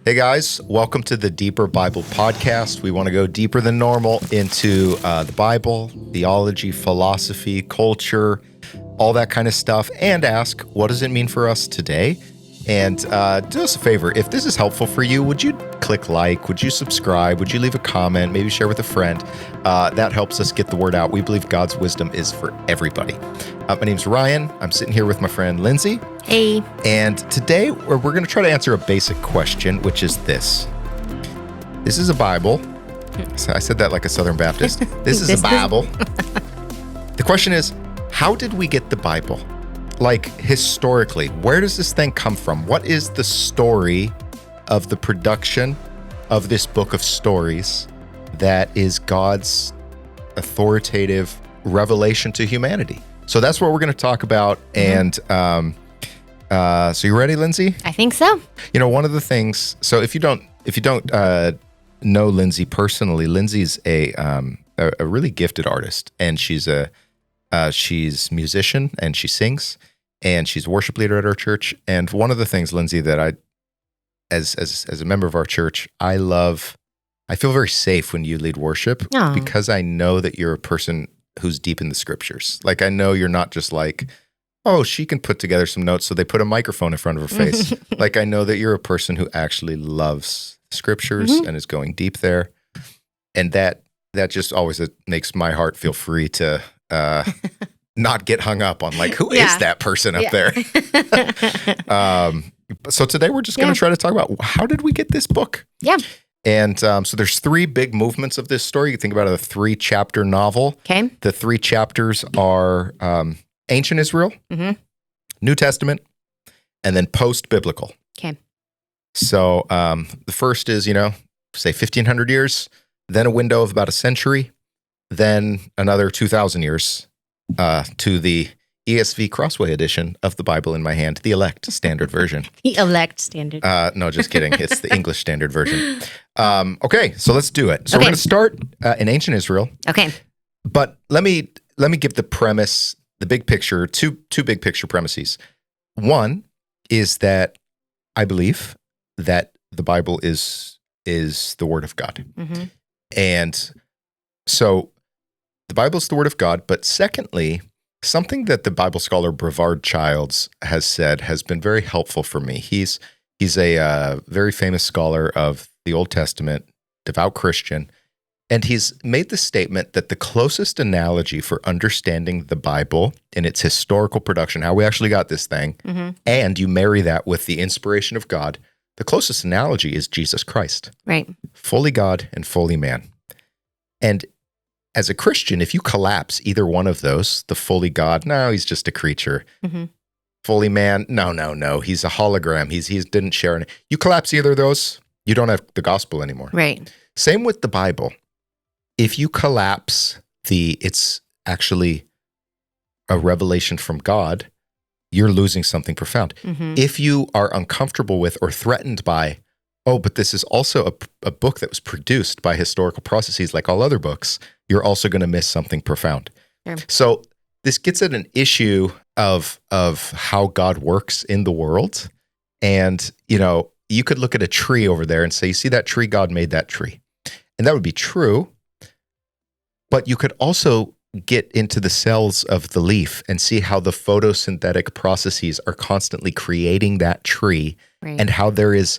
Hey guys, welcome to the Deeper Bible Podcast. We want to go deeper than normal into the Bible, theology, philosophy, culture, all that kind of stuff, and ask, what does it mean for us today? And do us a favor, if this is helpful for you, would you click like, would you subscribe, would you leave a comment, maybe share with a friend? That helps us get the word out. We believe God's wisdom is for everybody. My name's Ryan. I'm sitting here with my friend Lindsay. Hey. And today we're going to try to answer a basic question, which is this. This is a Bible. I said that like a Southern Baptist. This is a Bible. The question is, how did we get the Bible? Like, historically, where does this thing come from? What is the story of the production of this book of stories that is God's authoritative revelation to humanity? So that's what we're going to talk about. And so you ready, Lindsay? I think so. You know, one of the things. So if you don't know Lindsay personally, Lindsay's a really gifted artist, and she's musician and she sings, and she's a worship leader at our church. And one of the things, Lindsay, that I, as a member of our church, I feel very safe when you lead worship because I know that you're a person who's deep in the scriptures. Like, I know you're not just like, oh, she can put together some notes, so they put a microphone in front of her face. Like, I know that you're a person who actually loves scriptures and is going deep there. And that just always makes my heart feel free to not get hung up on, like, who is that person up there? So today we're just going to try to talk about, how did we get this book? Yeah. And so there's three big movements of this story. You think about it, a 3-chapter novel. Okay. The 3 chapters are ancient Israel, New Testament, and then post-biblical. Okay. So the first is, say 1,500 years, then a window of about a century, then another 2,000 years to the ESV Crossway edition of the Bible in my hand, the elect standard version. The elect standard. No, just kidding. It's the English standard version. Okay, so let's do it. So we're going to start in ancient Israel. Okay. But let me give the premise, the big picture, two big picture premises. One is that I believe that the Bible is the Word of God. And so the Bible is the Word of God. But secondly, something that the Bible scholar Brevard Childs has said has been very helpful for me. He's a very famous scholar of the Old Testament, devout Christian, and he's made the statement that the closest analogy for understanding the Bible in its historical production, how we actually got this thing, and you marry that with the inspiration of God, the closest analogy is Jesus Christ. Right. Fully God and fully man. And as a Christian, if you collapse either one of those, the fully God, no, he's just a creature. Fully man, no, he's a hologram. He didn't share it. You collapse either of those, you don't have the gospel anymore. Right. Same with the Bible. If you collapse it's actually a revelation from God, you're losing something profound. If you are uncomfortable with or threatened by, but this is also a book that was produced by historical processes like all other books, you're also going to miss something profound. Sure. So this gets at an issue of how God works in the world. And, you could look at a tree over there and say, you see that tree? God made that tree. And that would be true. But you could also get into the cells of the leaf and see how the photosynthetic processes are constantly creating that tree, and how there's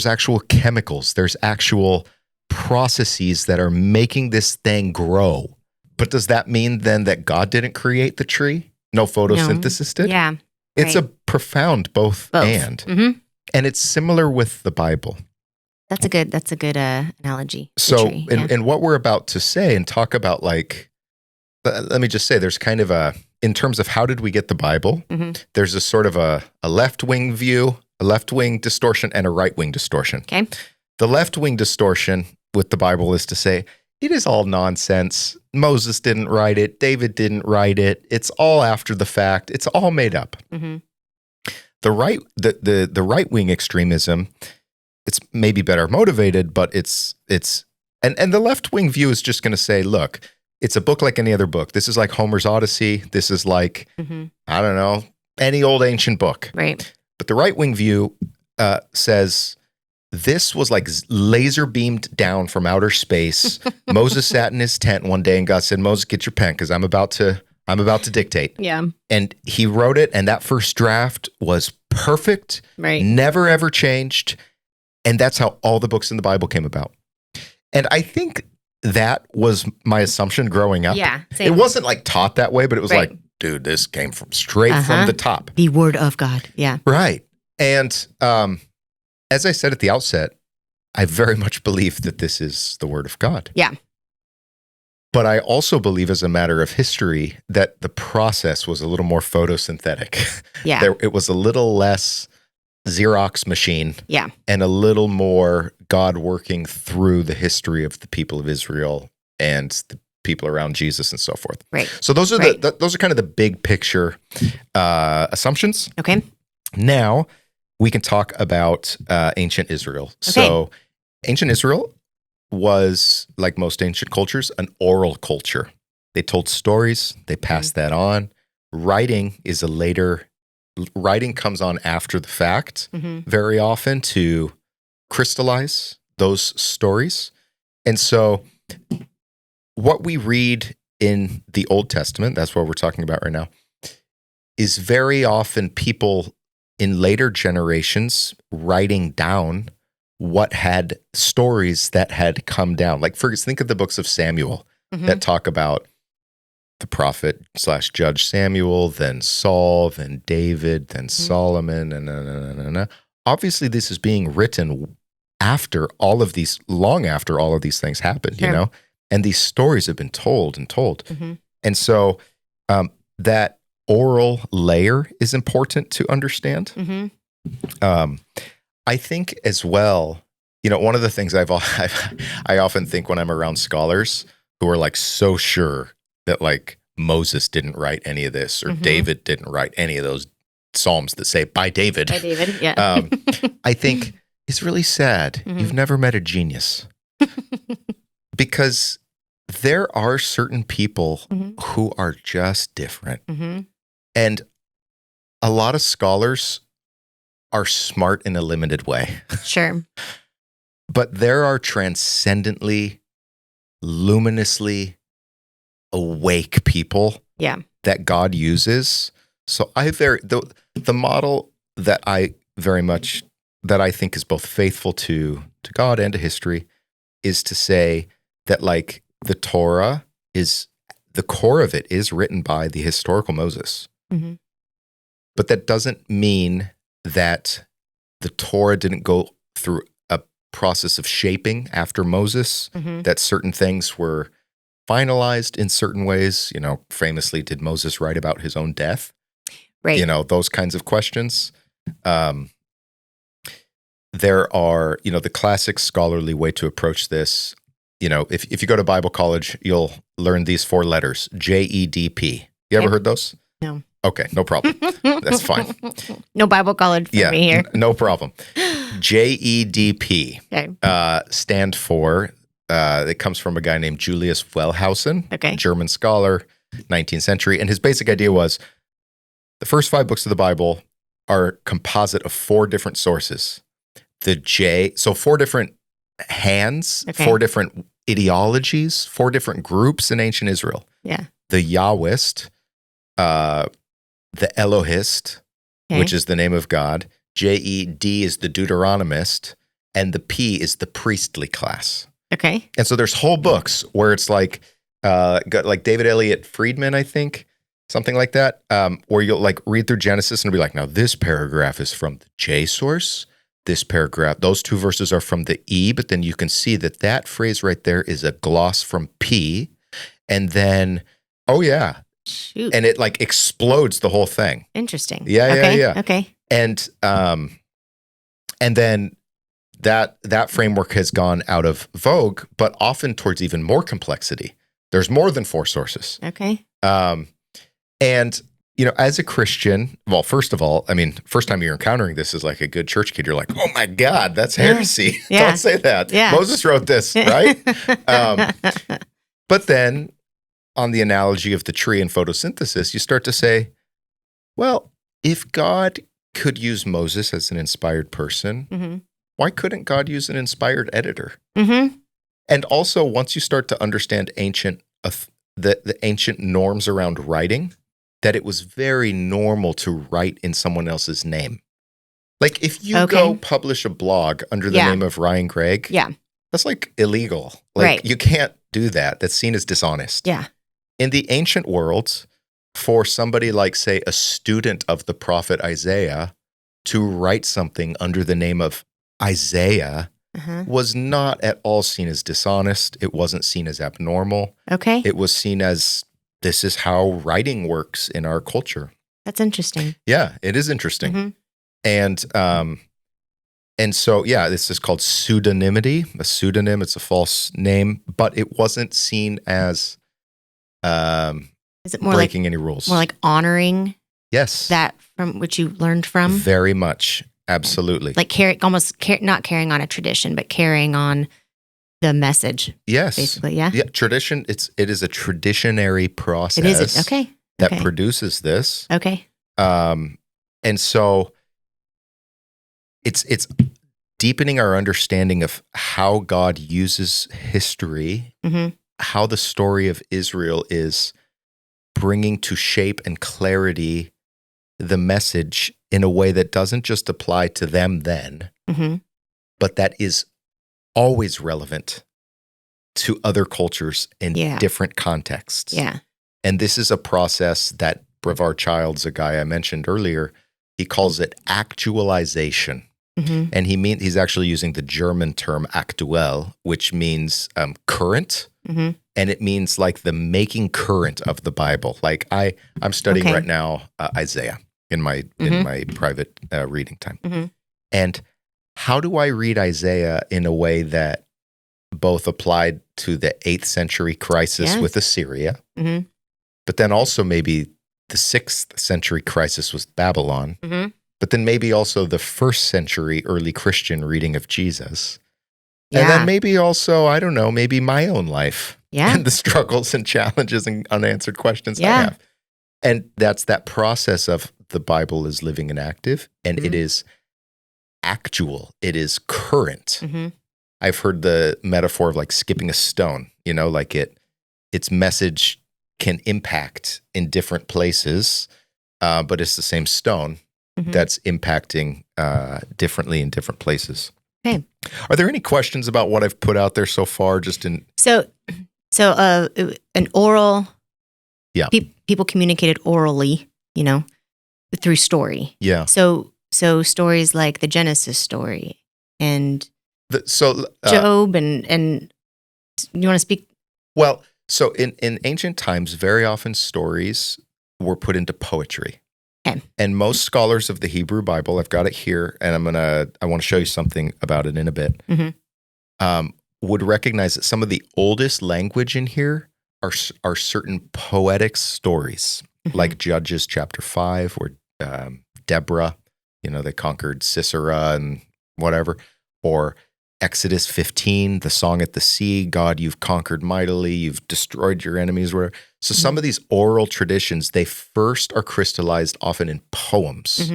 actual chemicals, there's actual processes that are making this thing grow. But does that mean then that God didn't create the tree? No photosynthesis did? Yeah. It's a profound both. And. And it's similar with the Bible. That's a good analogy. So in what we're about to say and talk about, like, let me just say, there's kind of in terms of how did we get the Bible, there's a sort of a left-wing view, a left-wing distortion, and a right-wing distortion. Okay. The left-wing distortion with the Bible is to say, it is all nonsense. Moses didn't write it. David didn't write it. It's all after the fact. It's all made up. The right-wing extremism, it's maybe better motivated, but it's and the left-wing view is just going to say, look, it's a book like any other book. This is like Homer's Odyssey. This is like, I don't know, any old ancient book. Right. But the right-wing view says this was like laser beamed down from outer space. Moses sat in his tent one day and God said, Moses, get your pen because I'm about to dictate. Yeah. And he wrote it, and that first draft was perfect, Right. never ever changed. And that's how all the books in the Bible came about. And I think that was my assumption growing up. Yeah. Same. It wasn't like taught that way, but it was Right. like, dude, this came from straight from the top. The word of God. Yeah. Right. And as I said at the outset, I very much believe that this is the word of God. Yeah. But I also believe, as a matter of history, that the process was a little more photosynthetic. Yeah. It was a little less Xerox machine. Yeah. And a little more God working through the history of the people of Israel and the people around Jesus and so forth. Right. So those are those are kind of the big picture assumptions. Okay. Now we can talk about ancient Israel. Okay. So ancient Israel was, like most ancient cultures, an oral culture. They told stories, they passed that on. Writing comes on after the fact very often to crystallize those stories. And so what we read in the Old Testament, that's what we're talking about right now, is very often people in later generations writing down what had stories that had come down. Like, think of the books of Samuel that talk about the prophet / judge Samuel, then Saul, then David, then Solomon, and obviously this is being written long after all of these things happened, you know? And these stories have been told and told. And so that oral layer is important to understand. I think as well, you know, one of the things I often think when I'm around scholars who are like so sure that like Moses didn't write any of this or David didn't write any of those Psalms that say by David. By David, yeah. I think it's really sad. You've never met a genius. Because there are certain people who are just different. And a lot of scholars are smart in a limited way. Sure. But there are transcendently, luminously awake people that God uses. So the model that I think is both faithful to God and to history is to say that like the Torah is, the core of it is written by the historical Moses. But that doesn't mean that the Torah didn't go through a process of shaping after Moses, that certain things were finalized in certain ways. You know, famously, did Moses write about his own death? Right. You know, those kinds of questions. There are, you know, the classic scholarly way to approach this. You know, if you go to Bible college, you'll learn these 4 letters, JEDP. You ever heard those? No. Okay, no problem. That's fine. No Bible college for me here. No problem. JEDP stand for, it comes from a guy named Julius Wellhausen, German scholar, 19th century. And his basic idea was the first 5 books of the Bible are a composite of 4 different sources. So 4 different hands, 4 different ideologies, 4 different groups in ancient Israel. Yeah. The Yahwist, the Elohist, which is the name of God. JED is the Deuteronomist, and the P is the priestly class. Okay. And so there's whole books where it's like David Elliott Friedman, I think, something like that, where you'll like read through Genesis and be like, now this paragraph is from the J source. This paragraph, those 2 verses are from the E, but then you can see that phrase right there is a gloss from P. And then, shoot. And it like explodes the whole thing. Interesting. Yeah. Okay. And then that framework has gone out of vogue, but often towards even more complexity. There's more than 4 sources. Okay. And you know, as a Christian, well, first of all, I mean, first time you're encountering this as like a good church kid, you're like, oh my God, that's heresy. Don't say that. Moses wrote this, right? But then on the analogy of the tree and photosynthesis, you start to say, well, if God could use Moses as an inspired person, why couldn't God use an inspired editor? Mm-hmm. And also, once you start to understand the ancient norms around writing, that it was very normal to write in someone else's name. Like if you go publish a blog under the name of Ryan Gregg, that's like illegal. Like you can't do that. That's seen as dishonest. Yeah. In the ancient world, for somebody like, say, a student of the prophet Isaiah to write something under the name of Isaiah was not at all seen as dishonest. It wasn't seen as abnormal. Okay. It was seen as, this is how writing works in our culture. That's interesting. Yeah, it is interesting. And so, this is called pseudonymity. A pseudonym, it's a false name, but it wasn't seen as is it more breaking like, any rules. More like honoring that from which you learned from? Very much. Absolutely. Like not carrying on a tradition, but carrying on the message. Yes. Basically, yeah. Yeah, tradition, it is a traditionary process. It is. Okay. That produces this. Okay. And so it's deepening our understanding of how God uses history, how the story of Israel is bringing to shape and clarity the message in a way that doesn't just apply to them then, but that is always relevant to other cultures in different contexts. Yeah. And this is a process that Brevard Childs, a guy I mentioned earlier, he calls it actualization. And he's actually using the German term aktuell, which means current. And it means like the making current of the Bible. Like I'm studying right now Isaiah in my private reading time. And how do I read Isaiah in a way that both applied to the 8th century crisis with Assyria, but then also maybe the 6th century crisis with Babylon, but then maybe also the 1st century early Christian reading of Jesus. And then maybe also, I don't know, maybe my own life and the struggles and challenges and unanswered questions I have. And that's that process of the Bible is living and active, and it is actual. It is current. I've heard the metaphor of like skipping a stone, like its message can impact in different places, but it's the same stone that's impacting differently in different places. Okay. Are there any questions about what I've put out there so far? So an oral. Yeah. People communicated orally, through story. Yeah. So stories like the Genesis story and Job and you want to speak? Well, so in ancient times, very often stories were put into poetry. Okay. And most scholars of the Hebrew Bible, I've got it here, and I want to show you something about it in a bit, would recognize that some of the oldest language in here are certain poetic stories, like Judges chapter 5, where Deborah, they conquered Sisera and whatever, or Exodus 15, the song at the sea, God, you've conquered mightily, you've destroyed your enemies, whatever. So some of these oral traditions, they first are crystallized often in poems.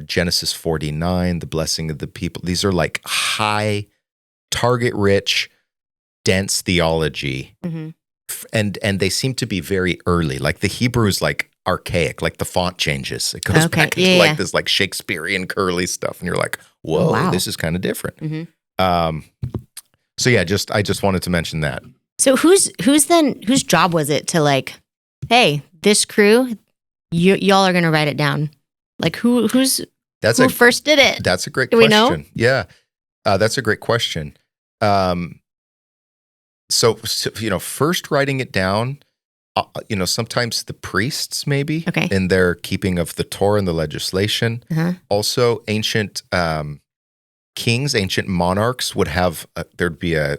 Genesis 49, the blessing of the people. These are like high, target-rich, dense theology. And they seem to be very early. Like the Hebrew is like archaic, like the font changes. It goes back into this like Shakespearean curly stuff. And you're like, whoa, this is kind of different. So yeah, I just wanted to mention that. So whose job was it to like, hey, this crew, y'all are going to write it down? Like who first did it? That's a great question. We know? Yeah. That's a great question. So, first writing it down, sometimes the priests maybe in their keeping of the Torah and the legislation. Also, ancient kings, ancient monarchs would have, there'd be a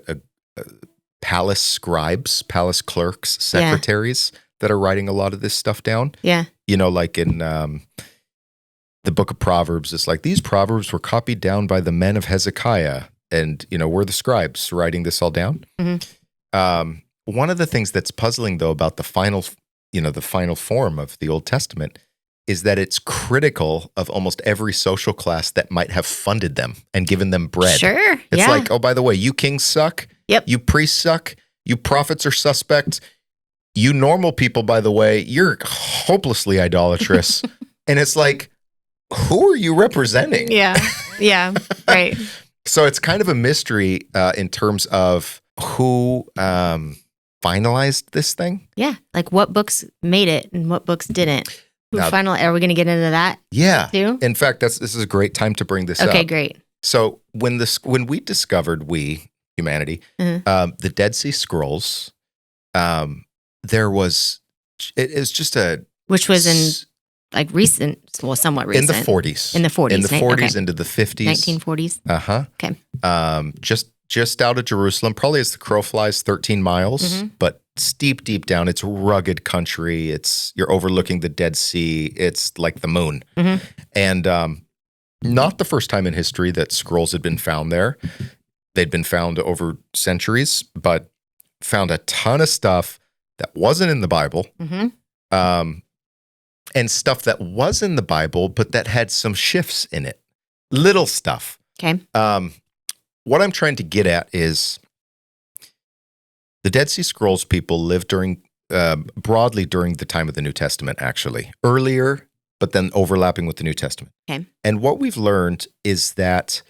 palace scribes, palace clerks, secretaries that are writing a lot of this stuff down. Yeah. Like in the book of Proverbs, it's like, these Proverbs were copied down by the men of Hezekiah. And, we're the scribes writing this all down. One of the things that's puzzling, though, about the final form of the Old Testament is that it's critical of almost every social class that might have funded them and given them bread. Sure. It's like, oh, by the way, you kings suck. Yep. You priests suck. You prophets are suspect. You normal people, by the way, you're hopelessly idolatrous. And it's like, who are you representing? Yeah. Yeah. Right. So it's kind of a mystery in terms of who finalized this thing. Yeah. Like what books made it and what books didn't. Are we going to get into that? Yeah. Too? In fact, this is a great time to bring this up. Okay, great. So when we discovered, humanity, the Dead Sea Scrolls, there was, it's just which was in like recent, well, somewhat recent. In the 40s. In the 40s. In the 40s into the 50s. 1940s. Uh-huh. Okay. Just out of Jerusalem, probably as the crow flies, 13 miles, but steep, deep down. It's rugged country. You're overlooking the Dead Sea. It's like the moon. And not the first time in history that scrolls had been found there. They'd been found over centuries, but found a ton of stuff that wasn't in the Bible. And stuff that was in the Bible, but that had some shifts in it. Little stuff. Okay. What I'm trying to get at is the Dead Sea Scrolls people lived broadly during the time of the New Testament, actually. Earlier, but then overlapping with the New Testament. Okay. And what we've learned is that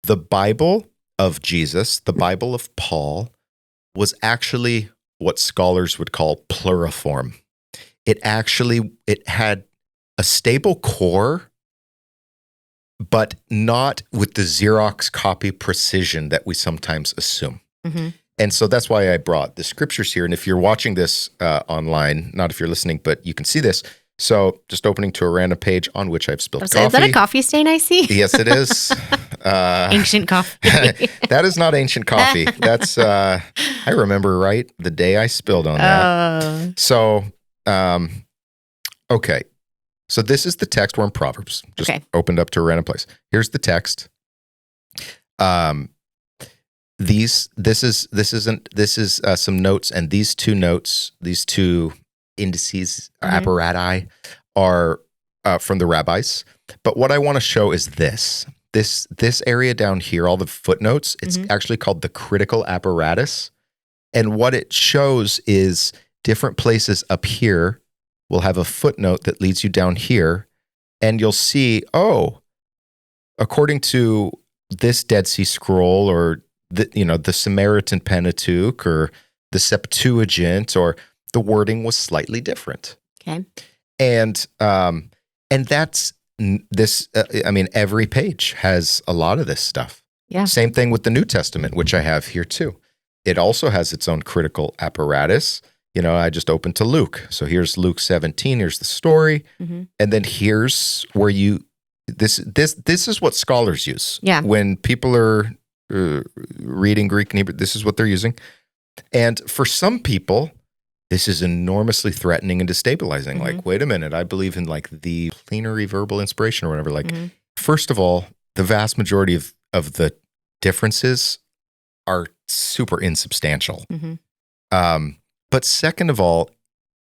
the Bible of Jesus, the Bible of Paul, was actually what scholars would call pluriform. It had a stable core, but not with the Xerox copy precision that we sometimes assume. And so that's why I brought the scriptures here. And if you're watching this online, not if you're listening, but you can see this. So just opening to a random page on which I've spilled coffee. Is that a coffee stain I see? Yes, it is. Ancient coffee. That is not ancient coffee. That's, I remember right the day I spilled on that. So, okay. So this is the text. We're in Proverbs. Just opened up to a random place. Here's the text. This is some notes, and these two indices, apparati, are from the rabbis. But what I want to show is this area down here, all the footnotes. It's actually called the critical apparatus, and what it shows is different places up here will have a footnote that leads you down here, and you'll see, according to this Dead Sea Scroll, or the Samaritan Pentateuch, or the Septuagint, or the wording was slightly different. Okay. And that's this. Every page has a lot of this stuff. Yeah. Same thing with the New Testament, which I have here too. It also has its own critical apparatus. I just opened to Luke. So here's Luke 17. Here's the story. And then here's where this is what scholars use. Yeah. When people are reading Greek and Hebrew, this is what they're using. And for some people, this is enormously threatening and destabilizing. Like, wait a minute, I believe in like the plenary verbal inspiration or whatever. Like, first of all, the vast majority of the differences are super insubstantial. But second of all,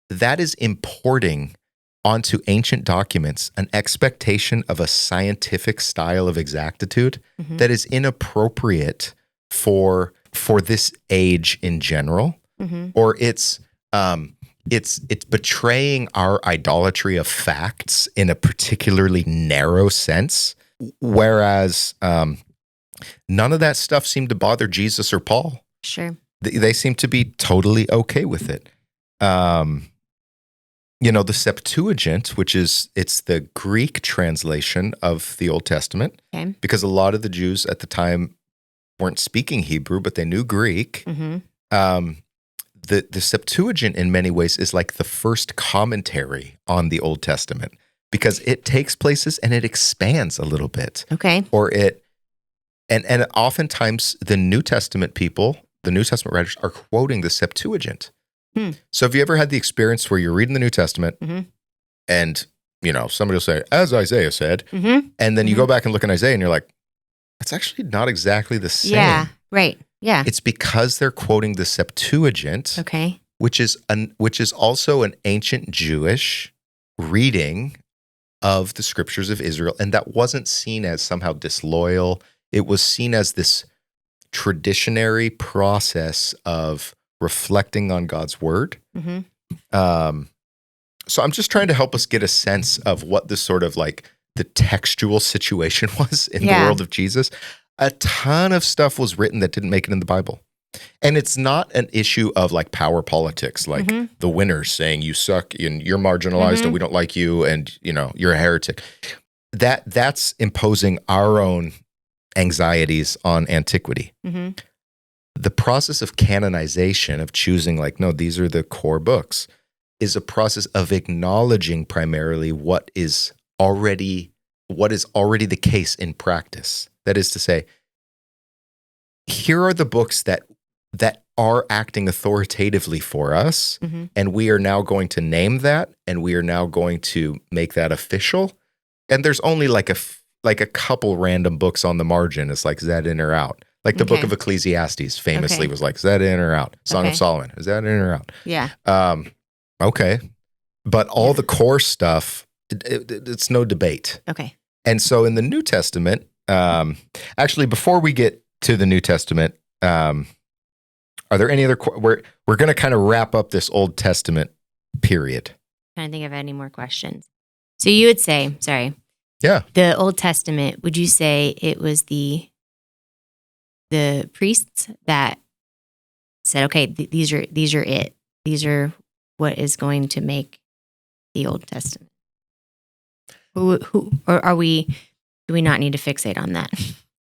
that is importing onto ancient documents an expectation of a scientific style of exactitude that is inappropriate for this age in general, or it's betraying our idolatry of facts in a particularly narrow sense, whereas none of that stuff seemed to bother Jesus or Paul. Sure. They seem to be totally okay with it. The Septuagint, it's the Greek translation of the Old Testament, because a lot of the Jews at the time weren't speaking Hebrew, but they knew Greek. The Septuagint in many ways is like the first commentary on the Old Testament, because it takes places and it expands a little bit. Okay. And oftentimes the New Testament people, the New Testament writers, are quoting the Septuagint. So have you ever had the experience where you're reading the New Testament and, somebody will say, as Isaiah said, and then you go back and look in Isaiah and you're like, that's actually not exactly the same. Yeah, right. Yeah. It's because they're quoting the Septuagint, which is also an ancient Jewish reading of the scriptures of Israel. And that wasn't seen as somehow disloyal. It was seen as this traditionary process of reflecting on God's word. So I'm just trying to help us get a sense of what this sort of like the textual situation was in the world of Jesus. A ton of stuff was written that didn't make it in the Bible. And it's not an issue of like power politics, like the winners saying you suck and you're marginalized and we don't like you and you're a heretic. That's imposing our own anxieties on antiquity. The process of canonization, of choosing like, no, these are the core books, is a process of acknowledging primarily what is already the case in practice. That is to say, here are the books that are acting authoritatively for us, and we are now going to name that, and we are now going to make that official. And there's only like a couple random books on the margin. It's like, is that in or out? Like the book of Ecclesiastes famously was like, is that in or out? Song of Solomon, is that in or out? Yeah. Okay. But all the core stuff, it's no debate. Okay. And so in the New Testament, actually, before we get to the New Testament, are there any other, we're going to kind of wrap up this Old Testament period. I don't think I've any more questions. So you would say, the Old Testament, would you say it was the priests that said, okay, these are it. These are what is going to make the Old Testament. Or do we not need to fixate on that?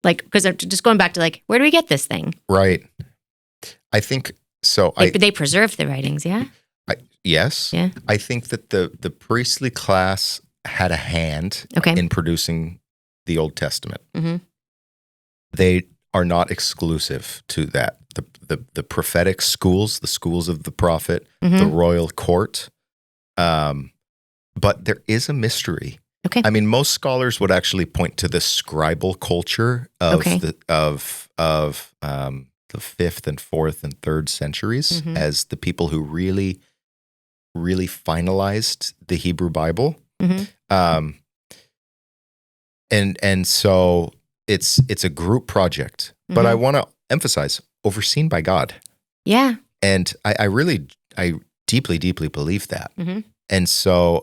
Like, because I'm just going back to like, where do we get this thing? Right. I think so. But they preserved the writings, yeah? Yes. Yeah. I think that the priestly class had a hand in producing the Old Testament. They are not exclusive to that. The prophetic schools, the schools of the prophet, the royal court. But there is a mystery. Okay. I mean, most scholars would actually point to the scribal culture of the 5th and 4th and 3rd centuries as the people who really, really finalized the Hebrew Bible. And so it's a group project, but I want to emphasize, overseen by God. Yeah. And I deeply, deeply believe that. And so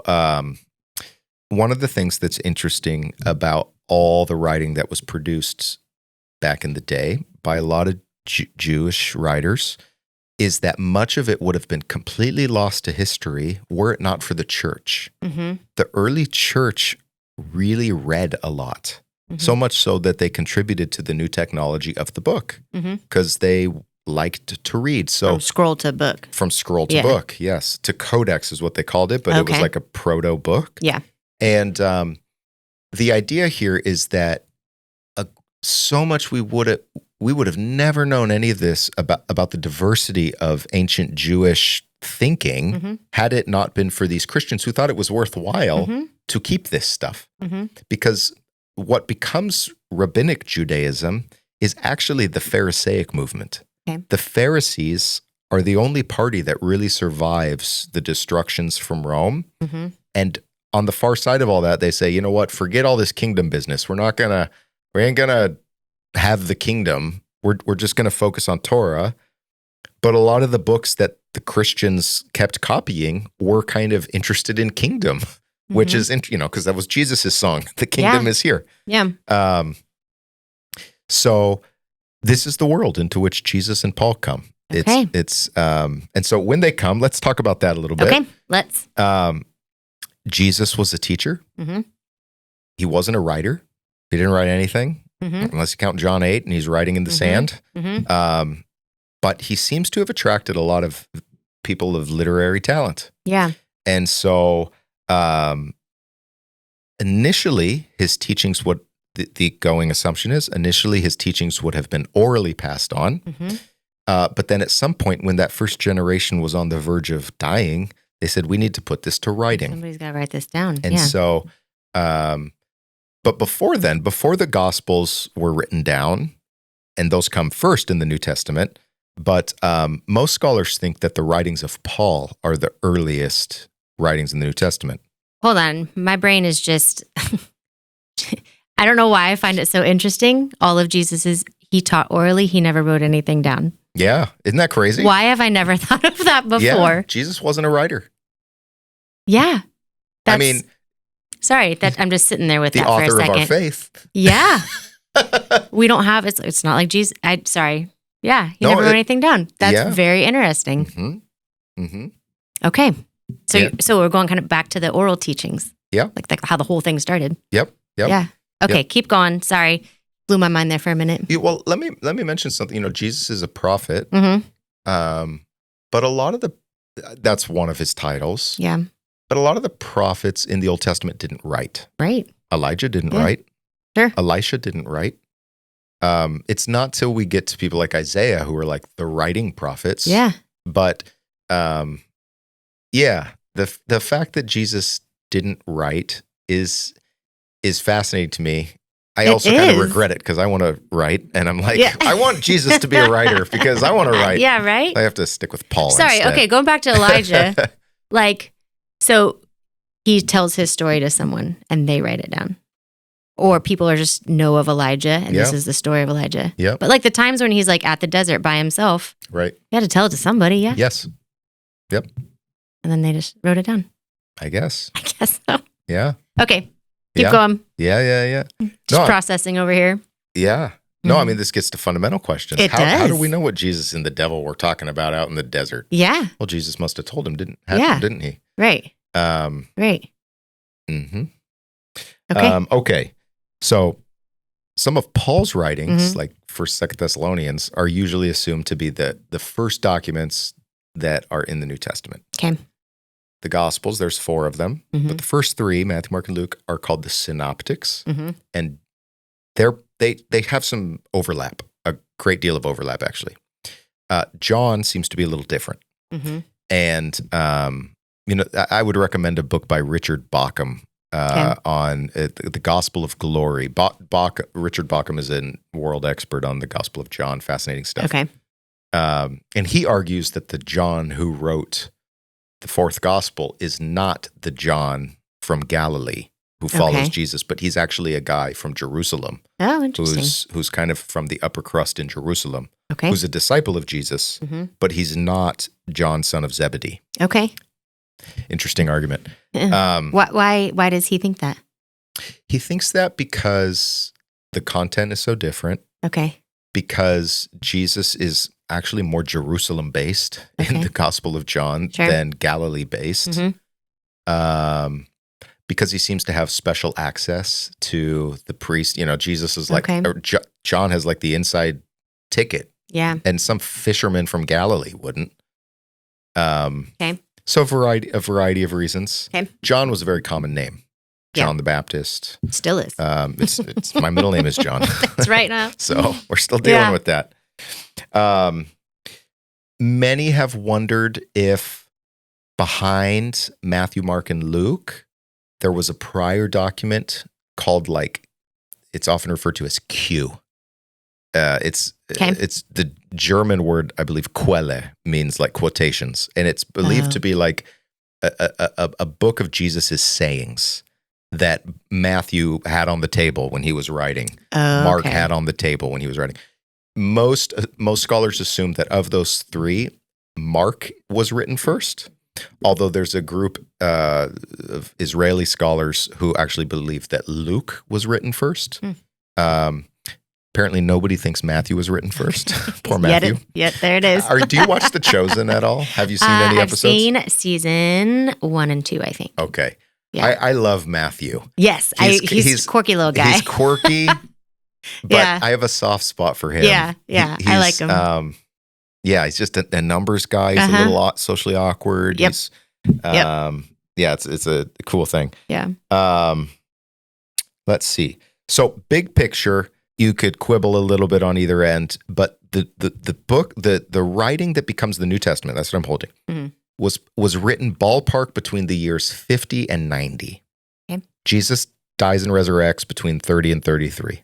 one of the things that's interesting about all the writing that was produced back in the day by a lot of Jewish writers is that much of it would have been completely lost to history were it not for the church. The early church really read a lot, so much so that they contributed to the new technology of the book because they liked to read. So from scroll to book. From scroll to book, yes. To codex is what they called it, but it was like a proto book. Yeah. And the idea here is that so much we would have never known any of this about the diversity of ancient Jewish thinking had it not been for these Christians who thought it was worthwhile to keep this stuff. Because what becomes rabbinic Judaism is actually the Pharisaic movement. The Pharisees are the only party that really survives the destructions from Rome. And on the far side of all that, they say, you know what, forget all this kingdom business. We ain't gonna have the kingdom. We're just gonna focus on Torah. But a lot of the books that the Christians kept copying were kind of interested in kingdom, which is, because that was Jesus's song, "The kingdom is here." Yeah. So this is the world into which Jesus and Paul come. Okay. And so when they come, let's talk about that a little bit. Okay, let's. Jesus was a teacher. He wasn't a writer. He didn't write anything, unless you count John 8, and he's writing in the sand. But he seems to have attracted a lot of people of literary talent. Yeah. And so initially, his teachings would, the going assumption is, initially his teachings would have been orally passed on. But then at some point, when that first generation was on the verge of dying, they said, we need to put this to writing. Somebody's got to write this down. And so, but before then, before the Gospels were written down, and those come first in the New Testament, but most scholars think that the writings of Paul are the earliest writings in the New Testament. hold on. My brain is just, I don't know why I find it so interesting. All of Jesus's, he taught orally. He never wrote anything down. Yeah. Isn't that crazy? Why have I never thought of that before? Yeah, Jesus wasn't a writer. Yeah. I mean, sorry, that I'm just sitting there with the that for a author second. of our faith. Yeah. We don't have, it's not like Jesus. Sorry. Yeah. He never wrote anything down. That's very interesting. Mm-hmm. Mm-hmm. Okay. So, so we're going kind of back to the oral teachings. Yeah. Like how the whole thing started. Yep. Yeah. Okay. Keep going. Sorry. Blew my mind there for a minute. Well, let me mention something. Jesus is a prophet. Mm-hmm. But a lot of that's one of his titles. Yeah. But a lot of the prophets in the Old Testament didn't write. Right. Elijah didn't write. Sure. Elisha didn't write. It's not till we get to people like Isaiah who are like the writing prophets. Yeah. But the fact that Jesus didn't write is fascinating to me. I also kind of regret it because I want to write, and I'm like, I want Jesus to be a writer because I want to write. Yeah, right? I have to stick with Paul Sorry, instead. okay, going back to Elijah, so he tells his story to someone, and they write it down. Or people are just know of Elijah, and this is the story of Elijah. Yeah. But like the times when he's like at the desert by himself, right? He had to tell it to somebody, yeah? Yes. Yep. And then they just wrote it down. I guess so. Yeah. Okay. Keep going. Yeah. Just processing over here. Yeah. No, I mean, this gets to fundamental questions. It does. How do we know what Jesus and the devil were talking about out in the desert? Yeah. Well, Jesus must have told him, didn't he? Right. Right. Mm-hmm. Okay. Okay. So some of Paul's writings, like 1st, 2nd Thessalonians, are usually assumed to be the first documents that are in the New Testament. Okay. The Gospels, there's 4 of them, but the first 3, Matthew, Mark, and Luke, are called the Synoptics, and they have some overlap, a great deal of overlap, actually. John seems to be a little different, and I would recommend a book by Richard Bauckham on the Gospel of Glory. Richard Bauckham is a world expert on the Gospel of John. Fascinating stuff. Okay, and he argues that the John who wrote the 4th Gospel is not the John from Galilee who follows Jesus, but he's actually a guy from Jerusalem. Oh, interesting. Who's kind of from the upper crust in Jerusalem. Okay. Who's a disciple of Jesus, but he's not John, son of Zebedee. Okay. Interesting argument. Why does he think that? He thinks that because the content is so different. Okay. Because Jesus is actually more Jerusalem-based in the Gospel of John than Galilee-based. Because he seems to have special access to the priest. Jesus is like, John has like the inside ticket. Yeah. And some fisherman from Galilee wouldn't. Okay. So a variety of reasons. Okay. John was a very common name. John the Baptist. Still is. It's my middle name is John. That's right now. So we're still dealing with that. Many have wondered if behind Matthew, Mark, and Luke, there was a prior document called it's often referred to as Q. It's the German word, I believe, Quelle means like quotations. And it's believed to be like a book of Jesus' sayings that Matthew had on the table when he was writing. Mark had on the table when he was writing. Most scholars assume that of those 3, Mark was written first, although there's a group of Israeli scholars who actually believe that Luke was written first. Apparently nobody thinks Matthew was written first. Poor Matthew. Yet there it is. Do you watch The Chosen at all? Have you seen any episodes? I've seen season 1 and 2, I think. Okay. Yeah. I love Matthew. Yes, he's a quirky little guy. He's quirky, but I have a soft spot for him. Yeah, I like him. He's just a numbers guy. He's a little socially awkward. Yep. It's a cool thing. Yeah. Let's see. So big picture, you could quibble a little bit on either end, but the book, the writing that becomes the New Testament, that's what I'm holding, was written ballpark between the years 50 and 90. Okay. Jesus dies and resurrects between 30 and 33.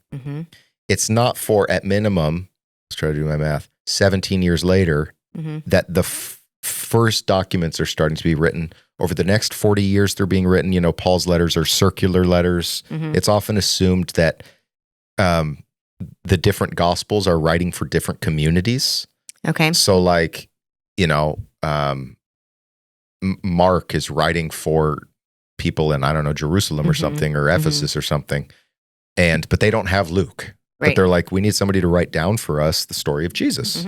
It's not for, at minimum, let's try to do my math, 17 years later, that the first documents are starting to be written, over the next 40 years they're being written. Paul's letters are circular letters. It's often assumed that the different gospels are writing for different communities. Okay. So like, Mark is writing for people in, I don't know, Jerusalem or something, or Ephesus or something. But they don't have Luke. Right. But they're like, we need somebody to write down for us the story of Jesus.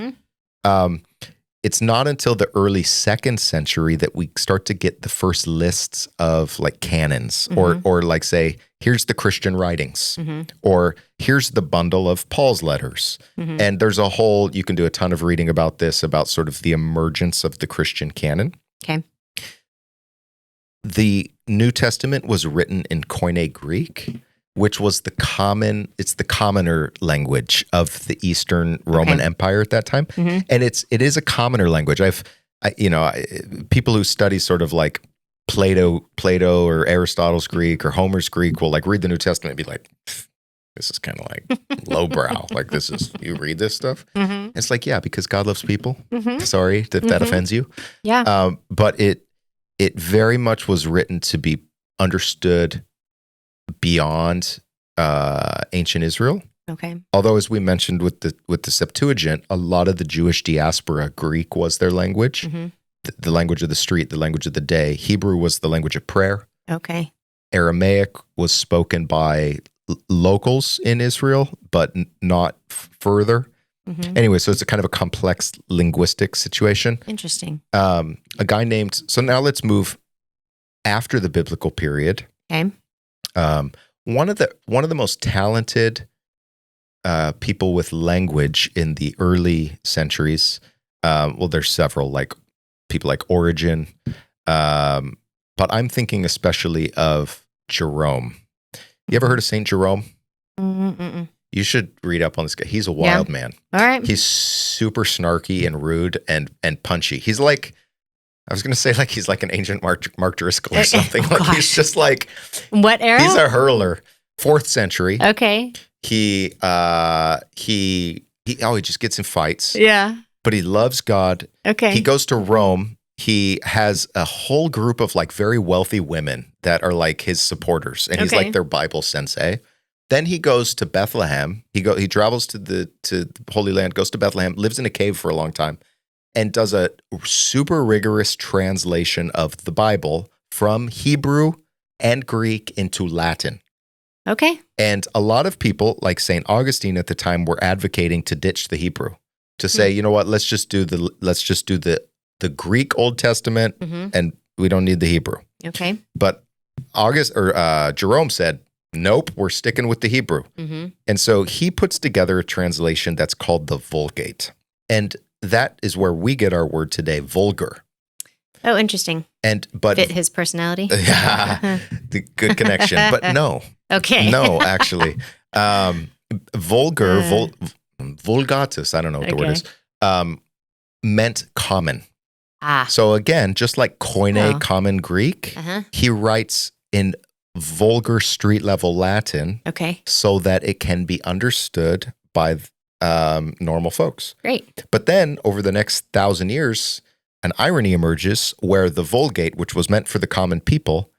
It's not until the early 2nd century that we start to get the first lists of like canons or like say, here's the Christian writings or here's the bundle of Paul's letters. And there's you can do a ton of reading about this, about sort of the emergence of the Christian canon. Okay. The New Testament was written in Koine Greek, which was the commoner language of the Eastern Roman Empire at that time. And it is a commoner language. People who study sort of like Plato or Aristotle's Greek or Homer's Greek will like read the New Testament and be like, this is kind of like lowbrow. Like you read this stuff? It's like, yeah, because God loves people. Sorry if that offends you. Yeah. But it very much was written to be understood beyond ancient Israel. Okay. Although, as we mentioned with the Septuagint, a lot of the Jewish diaspora, Greek was their language, the language of the street, the language of the day. Hebrew was the language of prayer. Okay. Aramaic was spoken by locals in Israel, but not further. Anyway, so it's a kind of a complex linguistic situation. Interesting. A guy named. So now let's move after the biblical period. Okay. One of the most talented people with language in the early centuries. There's several, like people like Origen, but I'm thinking especially of Jerome. You ever heard of Saint Jerome? You should read up on this guy. He's a wild man. All right. He's super snarky and rude and punchy. He's like, I was going to say like he's like an ancient Mark Driscoll or something. Like he's just like, what era? He's a hurler. 4th century. Okay. He just gets in fights. Yeah. But he loves God. Okay. He goes to Rome. He has a whole group of like very wealthy women that are like his supporters, and he's like their Bible sensei. Then he goes to Bethlehem. He travels to the Holy Land, goes to Bethlehem, lives in a cave for a long time, and does a super rigorous translation of the Bible from Hebrew and Greek into Latin. Okay. And a lot of people, like St. Augustine at the time, were advocating to ditch the Hebrew, to say, you know what, let's just do the Greek Old Testament, and we don't need the Hebrew. Okay. But Jerome said, nope, we're sticking with the Hebrew. And so he puts together a translation that's called the Vulgate. And that is where we get our word today, vulgar. Oh, interesting. But fit his personality. Yeah, the good connection. But no. Okay. No, actually. Vulgar, vulgatus, I don't know what the word is, meant common. So again, just like Koine, common Greek, he writes in vulgar street level Latin, so that it can be understood by normal folks. Great. But then over the next 1,000 years, an irony emerges where the Vulgate, which was meant for the common people,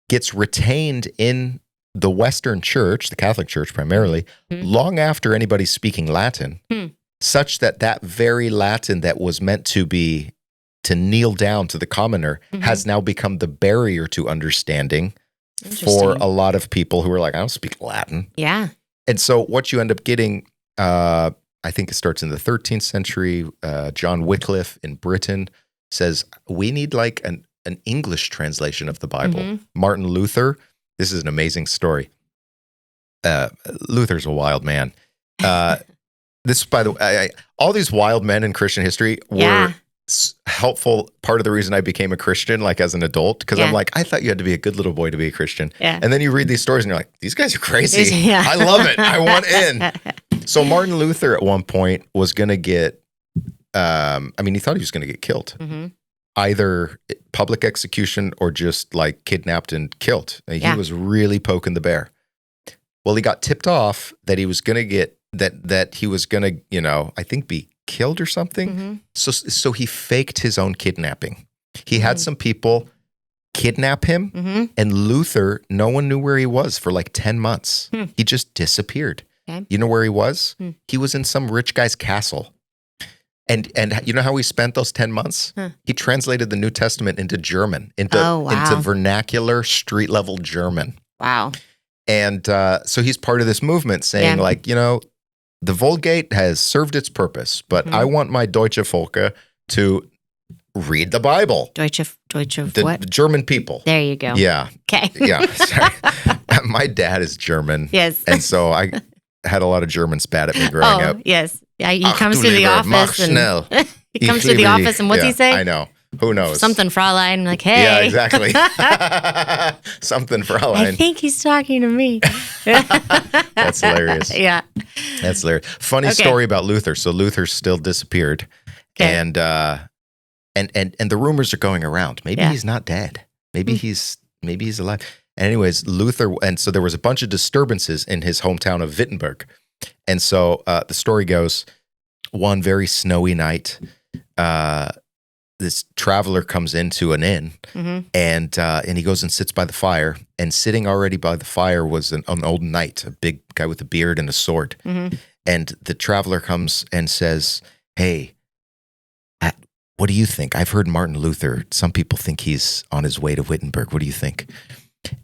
gets retained in the Western Church, the Catholic Church primarily, long after anybody's speaking Latin, such that very Latin that was meant to kneel down to the commoner has now become the barrier to understanding for a lot of people who are like, I don't speak Latin. Yeah. And so what you end up getting, I think it starts in the 13th century. John Wycliffe in Britain says, we need like an English translation of the Bible. Martin Luther, this is an amazing story. Luther's a wild man. This, by the way, all these wild men in Christian history were helpful. Part of the reason I became a Christian, like as an adult, because I'm like, I thought you had to be a good little boy to be a Christian. Yeah. And then you read these stories and you're like, these guys are crazy. I love it. I want in. So Martin Luther at one point was going to get, he thought he was going to get killed. Either public execution or just like kidnapped and killed. He was really poking the bear. Well, he got tipped off that he was going to get, that he was going to, I think be killed or something. So he faked his own kidnapping. He had some people kidnap him. And Luther, no one knew where he was for like 10 months. He just disappeared. Okay. You know where he was? He was in some rich guy's castle. And you know how he spent those 10 months? He translated the New Testament into German, into vernacular, street-level German. Wow. And so he's part of this movement saying, like, you know, the Vulgate has served its purpose, but I want my Deutsche Volke to read the Bible. Deutsche The what? German people. There you go. Yeah. Okay. Yeah. Sorry. My dad is German. Yes. And so I had a lot of Germans spat at me growing up. Yes. Yeah, he comes to the office and he comes to the office and what's he say? I know. Who knows? Something Fraulein. Like, hey. Yeah, exactly. Something Fraulein. I think he's talking to me. That's hilarious. Yeah. That's hilarious. Funny story about Luther. So Luther still disappeared. Okay. And the rumors are going around. Maybe he's not dead. Maybe he's alive. And anyways, Luther, and so there was a bunch of disturbances in his hometown of Wittenberg. And so the story goes, one very snowy night, this traveler comes into an inn, and he goes and sits by the fire. And sitting already by the fire was an old knight, a big guy with a beard and a sword. And the traveler comes and says, "Hey, what do you think? I've heard Martin Luther. Some people think he's on his way to Wittenberg. What do you think?"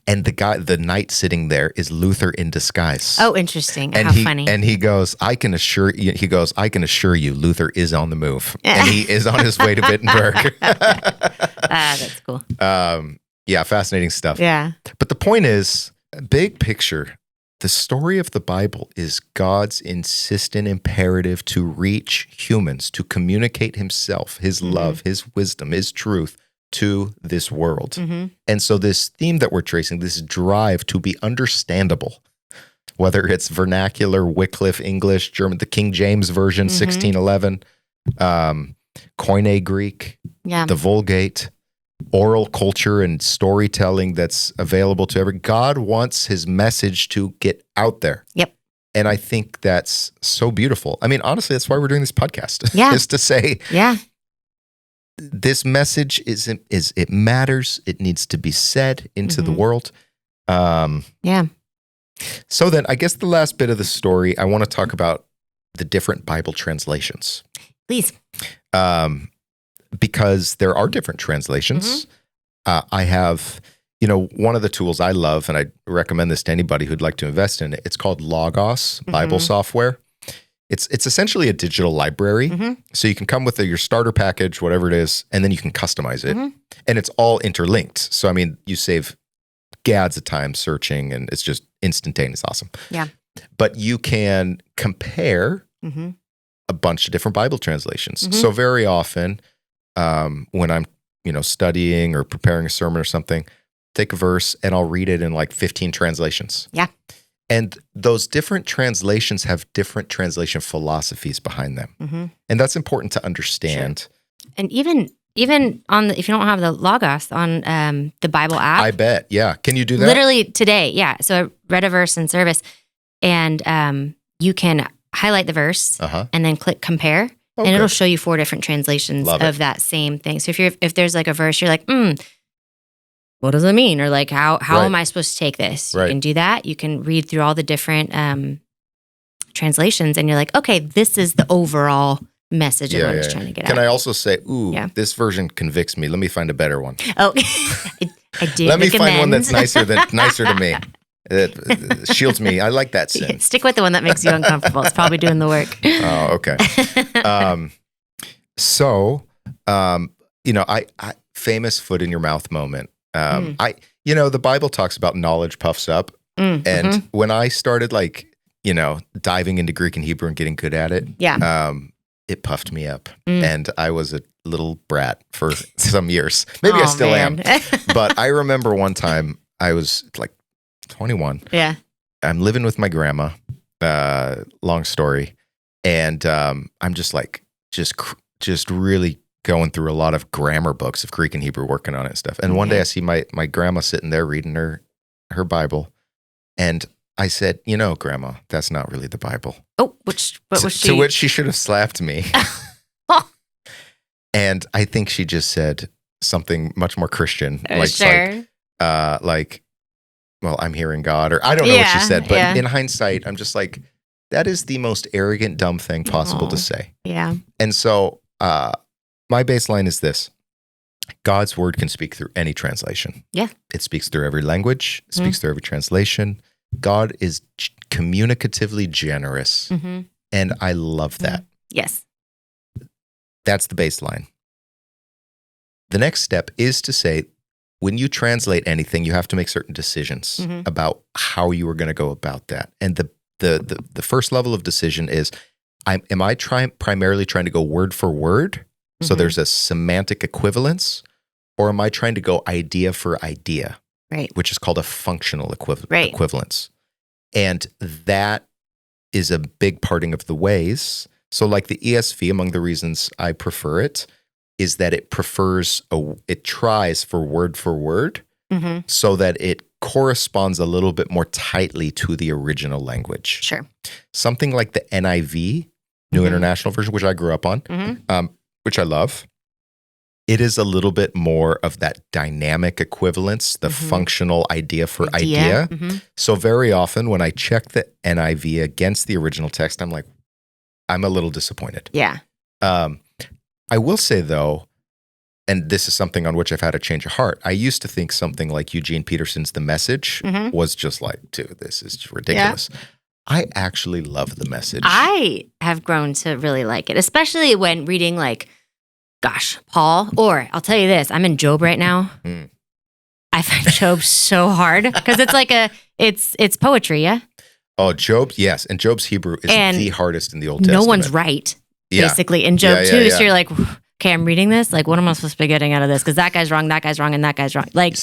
And the knight sitting there is Luther in disguise. Oh, interesting. And How funny. And he goes, I can assure you, Luther is on the move. And he is on his way to Wittenberg. That's cool. Yeah, fascinating stuff. Yeah. But the point is, big picture, the story of the Bible is God's insistent imperative to reach humans, to communicate himself, his love, his wisdom, his truth to this world. And so this theme that we're tracing, this drive to be understandable, whether it's vernacular, Wycliffe English, German, the King James Version, 1611, Koine Greek, the Vulgate, oral culture and storytelling that's available to everyone. God wants his message to get out there. Yep. And I think that's so beautiful. I mean, honestly, that's why we're doing this podcast. Yeah. Is to say, this message it matters. It needs to be said into the world. So then I guess the last bit of the story, I want to talk about the different Bible translations. Please. Because there are different translations. I have, one of the tools I love, and I recommend this to anybody who'd like to invest in it. It's called Logos Bible software. It's essentially a digital library. So you can come with your starter package, whatever it is, and then you can customize it. And it's all interlinked. So, I mean, you save gads of time searching, and it's just instantaneous. Awesome. Yeah. But you can compare a bunch of different Bible translations. So very often when I'm, studying or preparing a sermon or something, take a verse and I'll read it in like 15 translations. Yeah. And those different translations have different translation philosophies behind them. And that's important to understand. Sure. And even on if you don't have the Logos on the Bible app. I bet. Yeah. Can you do that? Literally today. Yeah. So I read a verse in service and you can highlight the verse and then click compare. And it'll show you 4 different translations of that same thing. So if there's like a verse, you're like, what does it mean? Or like, how am I supposed to take this? You can do that. You can read through all the different translations and you're like, okay, this is the overall message of what it's trying to get at. Can I also say, this version convicts me. Let me find a better one. Oh, I did. Let me find one that's nicer to me. It shields me. I like that sin. Stick with the one that makes you uncomfortable. It's probably doing the work. Oh, okay. I famous foot in your mouth moment. The Bible talks about knowledge puffs up. And when I started diving into Greek and Hebrew and getting good at it, it puffed me up. And I was a little brat for some years. Maybe I still am. But I remember one time I was like 21. Yeah. I'm living with my grandma. Long story. And I'm just really going through a lot of grammar books of Greek and Hebrew, working on it and stuff. And one day I see my grandma sitting there reading her Bible. And I said, Grandma, that's not really the Bible. Oh, what was she? To which she should have slapped me. And I think she just said, something much more Christian, Sure. like, well, I'm hearing God, or I don't know what she said, but in hindsight, I'm just like, that is the most arrogant, dumb thing possible to say. Yeah. And so my baseline is this. God's word can speak through any translation. Yeah. It speaks through every language, it speaks through every translation. God is communicatively generous, and I love that. Yes. That's the baseline. The next step is to say, when you translate anything, you have to make certain decisions about how you are going to go about that. And the first level of decision is, am I primarily trying to go word for word? So there's a semantic equivalence, or am I trying to go idea for idea? Right. Which is called a functional equivalence. And that is a big parting of the ways. So like the ESV, among the reasons I prefer it, is that it tries for word, so that it corresponds a little bit more tightly to the original language. Sure. Something like the NIV, New International Version, which I grew up on, which I love. It is a little bit more of that dynamic equivalence, the functional idea for idea. So very often when I check the NIV against the original text, I'm a little disappointed. Yeah. I will say though, and this is something on which I've had a change of heart. I used to think something like Eugene Peterson's The Message was just like, dude, this is ridiculous. Yeah. I actually love The Message. I have grown to really like it, especially when reading Paul, or I'll tell you this, I'm in Job right now. I find Job so hard because it's it's poetry, yeah? Oh, Job, yes. And Job's Hebrew is the hardest in the Old Testament. No one's right, basically, in Job too. So you're like, okay, I'm reading this. Like, what am I supposed to be getting out of this? Because that guy's wrong, and that guy's wrong. Like,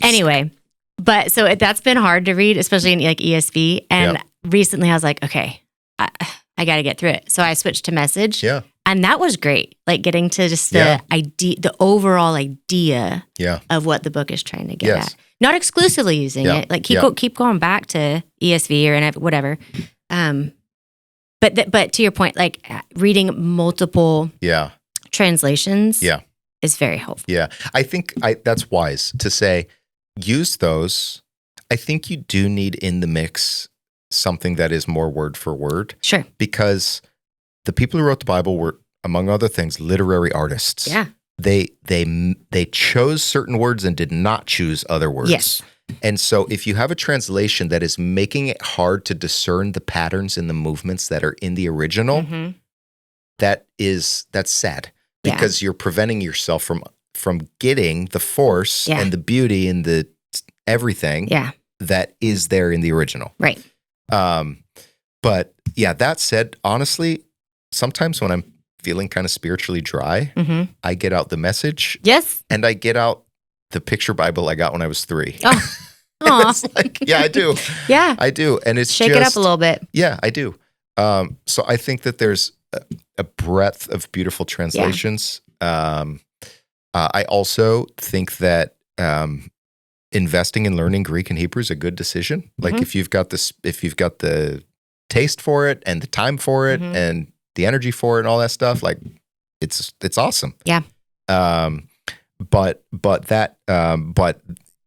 anyway, but so that's been hard to read, especially in ESV. And recently I was like, okay, I got to get through it. So I switched to Message. Yeah. And that was great, like getting to just the idea, the overall idea of what the book is trying to get at. Not exclusively using it, like keep going back to ESV or whatever. But to your point, like reading multiple translations is very helpful. Yeah, I think that's wise to say, use those. I think you do need in the mix something that is more word for word. Sure. Because the people who wrote the Bible were, among other things, literary artists. Yeah. They chose certain words and did not choose other words. Yes. And so if you have a translation that is making it hard to discern the patterns and the movements that are in the original, that's sad, because you're preventing yourself from getting the force and the beauty and the everything that is there in the original. Right. But yeah, that said, honestly, sometimes when I'm feeling kind of spiritually dry, I get out the Message. Yes. And I get out the picture Bible I got when I was 3. Oh. It's like, yeah, I do. Yeah. I do. And it's Shake it up a little bit. Yeah, I do. So I think that there's a breadth of beautiful translations. I also think that investing in learning Greek and Hebrew is a good decision. Like if you've got the taste for it and the time for it and the energy for it and all that stuff, like it's awesome. Yeah. But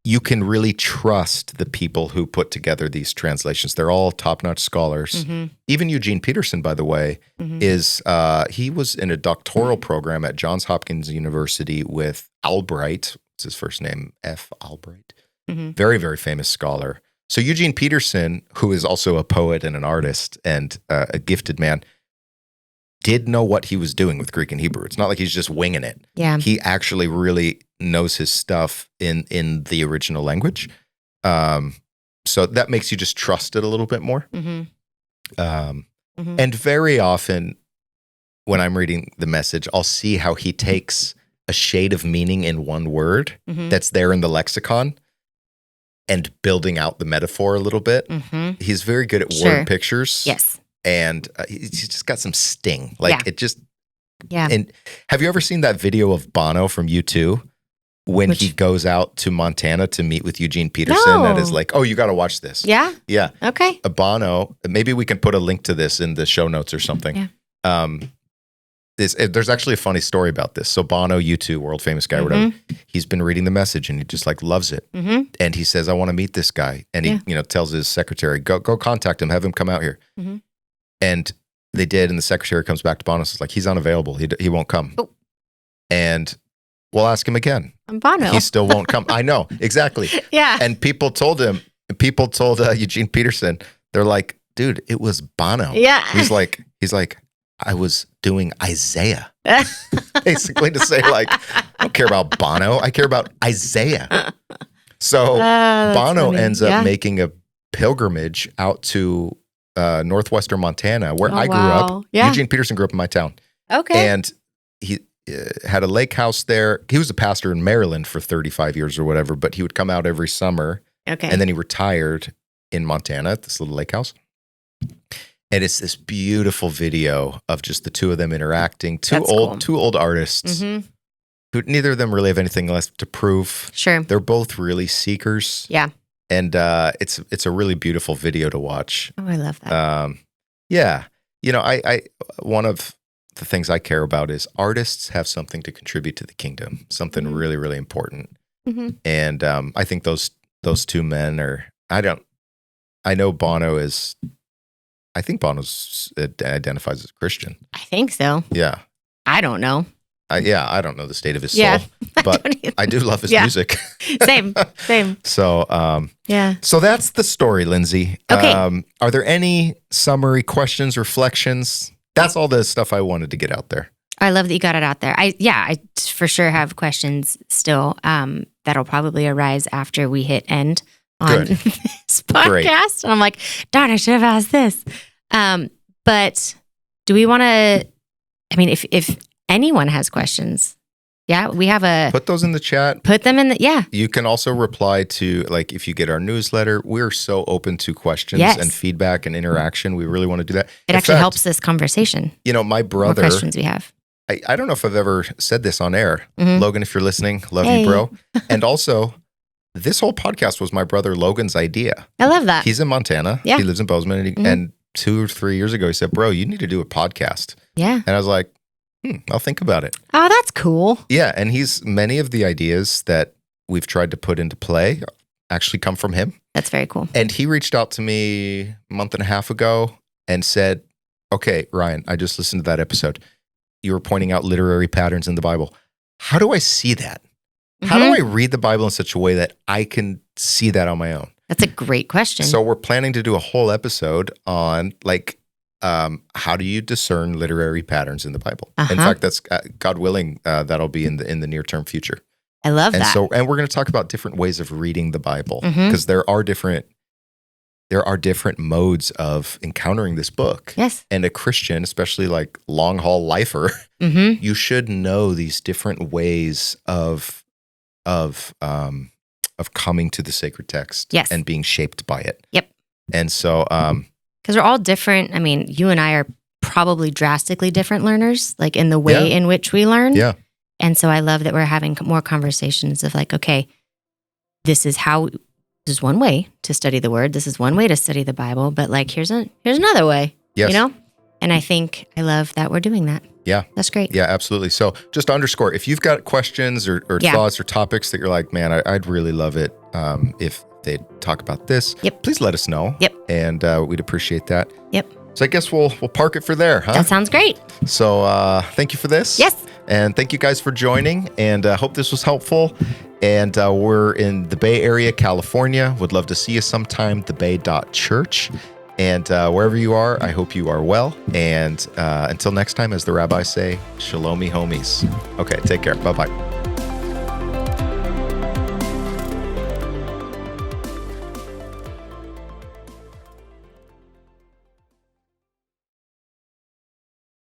you can really trust the people who put together these translations. They're all top-notch scholars. Even Eugene Peterson, by the way, he was in a doctoral program at Johns Hopkins University with Albright. What's his first name? F. Albright. Very, very famous scholar. So Eugene Peterson, who is also a poet and an artist and a gifted man, did know what he was doing with Greek and Hebrew. It's not like he's just winging it. Yeah. He actually really knows his stuff in the original language. So that makes you just trust it a little bit more. And very often when I'm reading the Message, I'll see how he takes a shade of meaning in one word that's there in the lexicon and building out the metaphor a little bit. He's very good at word pictures. Yes. And he's just got some sting. Like it just... Yeah. And have you ever seen that video of Bono from U2 when he goes out to Montana to meet with Eugene Peterson? No. That is like, oh, you got to watch this. Yeah? Yeah. Okay. Bono, maybe we can put a link to this in the show notes or something. Yeah. there's actually a funny story about this. So Bono, U2, world famous guy, whatever, he's been reading the message and he just like loves it. And he says, I want to meet this guy. And he, tells his secretary, go contact him, have him come out here. And they did. And the secretary comes back to Bono and says like, he's unavailable. He won't come. Oh. And we'll ask him again. I'm Bono. He still won't come. I know, exactly. Yeah. And people told Eugene Peterson, they're like, dude, it was Bono. Yeah. He's like, I was doing Isaiah. Basically to say like, I don't care about Bono. I care about Isaiah. So Bono ends up making a pilgrimage out to northwestern Montana, where I grew up. Yeah. Eugene Peterson grew up in my town. Okay. And he had a lake house there. He was a pastor in Maryland for 35 years or whatever, but he would come out every summer. Okay. And then he retired in Montana at this little lake house. And it's this beautiful video of just the two of them interacting. Two old artists who neither of them really have anything left to prove. Sure. They're both really seekers. Yeah. And it's a really beautiful video to watch. Oh, I love that. Yeah. I one of the things I care about is artists have something to contribute to the kingdom, something really, really important. And I think those two men are, I know Bono is, I think Bono's identifies as a Christian. I think so. Yeah. I don't know. I don't know the state of his soul, but I do love his music. Same. So, yeah. So that's the story, Lindsay. Okay. Are there any summary questions, reflections? That's all the stuff I wanted to get out there. I love that you got it out there. I for sure have questions still that'll probably arise after we hit end on this podcast. Great. And I'm like, darn, I should have asked this. But do we want to, if anyone has questions, we have put those in the chat. Put them in the, You can also reply to, like, if you get our newsletter, we're so open to questions and feedback and interaction. We really want to do that. It actually helps this conversation. My brother. More questions we have. I don't know if I've ever said this on air. Logan, if you're listening, love you, bro. And also, this whole podcast was my brother Logan's idea. I love that. He's in Montana. Yeah. He lives in Bozeman. And 2 or 3 years ago, he said, bro, you need to do a podcast. Yeah. And I was like, I'll think about it. Oh, that's cool. Yeah. And many of the ideas that we've tried to put into play actually come from him. That's very cool. And he reached out to me a month and a half ago and said, okay, Ryan, I just listened to that episode. You were pointing out literary patterns in the Bible. How do I see that? How do I read the Bible in such a way that I can see that on my own? That's a great question. So we're planning to do a whole episode on how do you discern literary patterns in the Bible? In fact, that's God willing, that'll be in the near term future. I love that. And we're going to talk about different ways of reading the Bible because there are different modes of encountering this book. Yes. And a Christian, especially like long haul lifer, you should know these different ways of coming to the sacred text and being shaped by it. Yep. And so, because we're all different. You and I are probably drastically different learners, like in the way in which we learn. Yeah. And so I love that we're having more conversations of like, okay, this is one way to study the word. This is one way to study the Bible, but like, here's another way, And I think I love that we're doing that. Yeah. That's great. Yeah, absolutely. So just to underscore, if you've got questions or thoughts or topics that you're like, man, I'd really love it if they'd talk about this, please let us know. Yep. And we'd appreciate that. Yep. So I guess we'll park it for there, huh? That sounds great. So thank you for this. Yes. And thank you guys for joining, and hope this was helpful. And we're in the Bay Area, California. Would love to see you sometime, thebay.church. And wherever you are, I hope you are well. And until next time, as the rabbis say, shalomi homies. Okay, take care. Bye-bye.